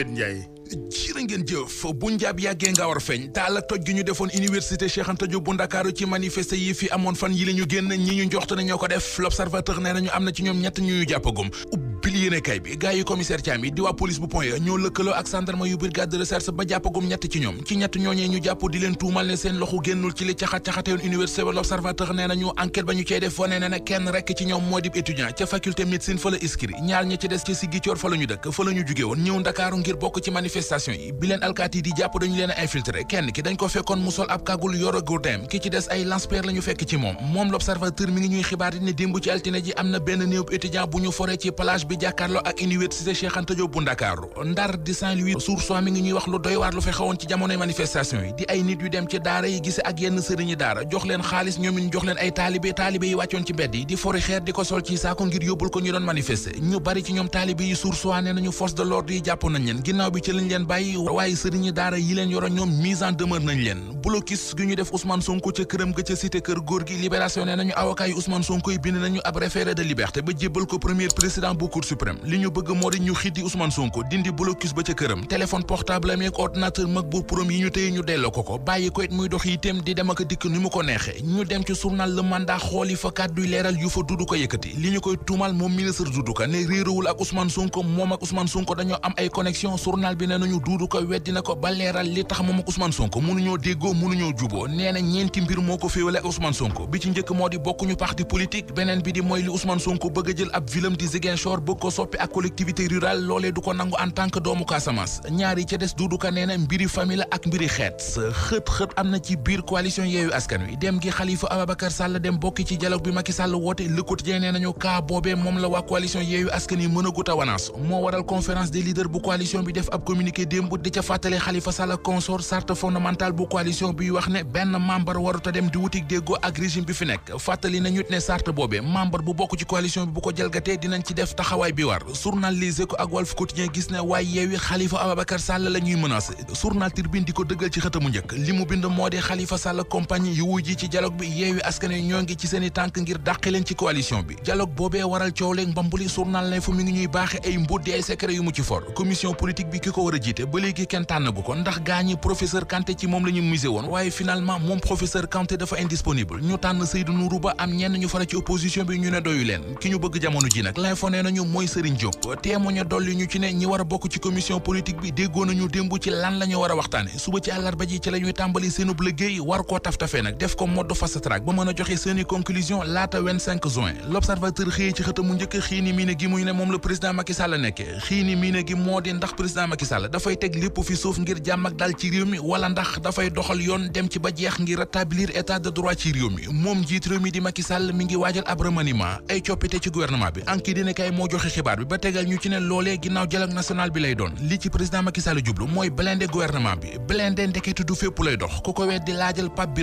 Ndiaye jërë ngeen jëf bu njaab yàggee nga war feeñ taala toj gi ñu defoon université Cheikh Anta Diop bu Ndakaaru ci manifester yi fi amoon fan yi la ñu génn ñi ñu njoxte ne ñoo ko def l'observateur nee nañu am na ci ñoom ñett ñu jàppagum ubbil yéenekaay bi gars yi commissaire Thiam yi di waa police bu Point E ñoo lëkkaloo ak gendarme yu brigade de recherche ba jàppagum ñett ci ñoom ci ñett ñooñee ñu jàpp di leen tuumal ne seen loxo génnul ci li caxat-caxateyoon université ba l'observateur nee nañu enquête ba ñu cey def wane ne na kenn rekk ci ñoom moo di étudiant ca faculté médecine fa la inscrit ñaar ña ci des ci Ziguinchor fa la ñu dëkk fa la ñu jóge woon ñëw Ndakaaru ngir bokk ci manifestation yi bi leen alkaati yi di jàpp dañu leen a infiltré kenn ki dañ ko fekkoon mu sol ab kagul yoro gourdin ki ci des ay lance-pierre la ñu fekk ci moom l'observateur mi ngi ñuy xibaar di ne démb ci altine ji am na benn néewub étudiant bu ñu foree ci plage bi jàkkaarloo ak université Cheikh Anta Diop bu Ndakaaru Ndar di Saint-Louis Source A mi ngi ñuy wax lu doy waar lu fi xewoon ci jamonoy manifestation yi di ay nit yu dem ci daara yi gise ak yenn sëriñi daara jox leen xaalis ñoom ñu jox leen ay taalibe yi wàccoon ci mbedd yi di fori xeer di ko sol ci saako ngir yóbbul ko ñu doon manifester ñu bari ci ñoom taalibe yi Source A nee nañu force de l'ordre yi jàpp nañ leen ginnaaw bi ci lañ leen bàyyi waaye sëriñi daara yi leen yoroon ñoom mise en demeure nañ leen blocus gi ñu def Ousmane Sonko ca këram ga ca cité kër góor gi libération nee nañu avocat yi Ousmane Sonko yi bind nañu ab référé de liberté ba jébbal ko premier président bu cour suprême li ñu bëgg moo di ñu xiddi Ousmane Sonko dindi blocus ba ca këram téléphone portable am ak ordinateur MacBook Pro yi ñu téye ñu delloo ko bàyyi ko it muy dox itam di dem ak dikk ni mu ko neexee ñu dem ci journal Le Mandat xooli fa kàdduy leeral yu fa Doudou Ka yëkkati li ñu koy tuumal moom ministre Doudou Ka ne réerawul ak Ousmane Sonko moom ak Ousmane Sonko dañoo am ay connexion journal bi nee nañu Doudou Ka weddi na ko ba leeral li tax moom ak Ousmane Sonko mënuñoo déggoo mënuñoo juboo nee na ñeenti mbir moo ko féewale ak Ousmane Sonko bi ci njëkk moo di bokkuñu parti politique beneen bi di mooy li Ousmane Sonko bëgg a jël ab vilam di Ziguinchor bëgg ko soppi ak collectivité rurale loolee du ko nangu en tant que doomu Casamance ñaar yi ca des Doudou Ka nee na mbiri famille ak mbiri xeet xët am na ci biir coalition Yewwi Askan Wi dem gi Khalifa Ababacar Sall dem bokki ci dialogue bi Macky Sall woote Le Quotidien nee nañu kaa boobee moom la waa coalition Yewwi Askan Wi mën a gut a wanaas moo waral conférence des leaders bu coalition bi def ab communiqué démb di ca fàttale Khalifa Sall consort charte fondamentale bu coalition bi wax ne benn membre waruta dem di wutik déggoo ak régime bi fi nekk fàttali nañu ne charte boobee membre bu bokk ci coalition bi bu ko jalgatee dinañ ci def taxawaay bi war journal Les Échos ak Walf Quotidien gis ne waaye Yewwi Khalifa Ababacar Sall la ñuy menacé journal Tribune di ko dëggal ci xëtamu njëkk li mu bind moo di Khalifa Sall compagnie yu wuy ji ci dialogue bi Yewwi Askan Wi ñoo ngi ci seeni tànk ngir dàqe leen ci coalition bi dialogue boobee waral coow leeg mbambuli journal L'Info mi ngi ñuy baaxe ay mbóot di ay secret yu mu ci for commission politique bi ki ko war a jiite ba léegi kenn tànnagu ko ndax gaañi professeur Kanté ci moom la ñu musé woon waaye finalement moom professeur Kanté dafa indisponible ñu tànn Seydou Nourou Ba am ñenn ñu fara ci opposition bi ñu ne doyu leen ki ñu bëgg jamono ji nag L'Info nee nañu mooy Serigne Diop témoigné dolli ñu ci ne ñi war a bokk ci commission politique bi déggoo nañu démb ci lan la ñu war a waxtaane suba ci àllarba ji ci la ñuy tàmbali seenub liggéey war koo taf-tafee nag def ko mode fast track ba mën a joxe seeni conclusion laata 25 juin l'observateur xëyee ci xëtamu njëkk xiini miine gi muy ne moom la président Macky Sall nekkee xiini miine gi moo di ndax président Macky Sall dafay teg lépp fi suuf ngir jàmm ak dal ci réew mi wala ndax dafay doxal yoon dem ci ba jeex ngir rétablir état de droit ci réew mi moom njiit réew mi di Macky Sall mi ngi waajal ab remaniement ay coppite ci gouvernement bi anki dina kay moo joxe xibaar bi ba tegal ñu ci ne loolee ginnaaw dialogue national bi lay doon li ci président Macky Sall jublu mooy blindé gouvernement bi blindé ndekete du fépp lay dox ku ko weddi laajal Pape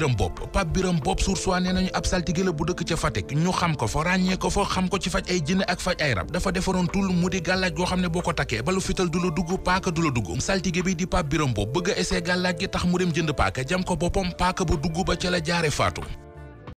Biram Bopp Source A nee nañu ab saltige la bu dëkk ca Fatick ñu xam ko fa ràññee ko fa xam ko ci faj ay jinne ak faj ay rab dafa defaroon tul mu di gàllaaj goo xam ne boo ko takkee balu fital du la dugg paaka du la dugg saltige bi di Pape Biram Bopp bëgg a essayer gàllaaj gi tax mu dem jënd paaka jam ko boppam paaka ba dugg ba ca la jaare faatu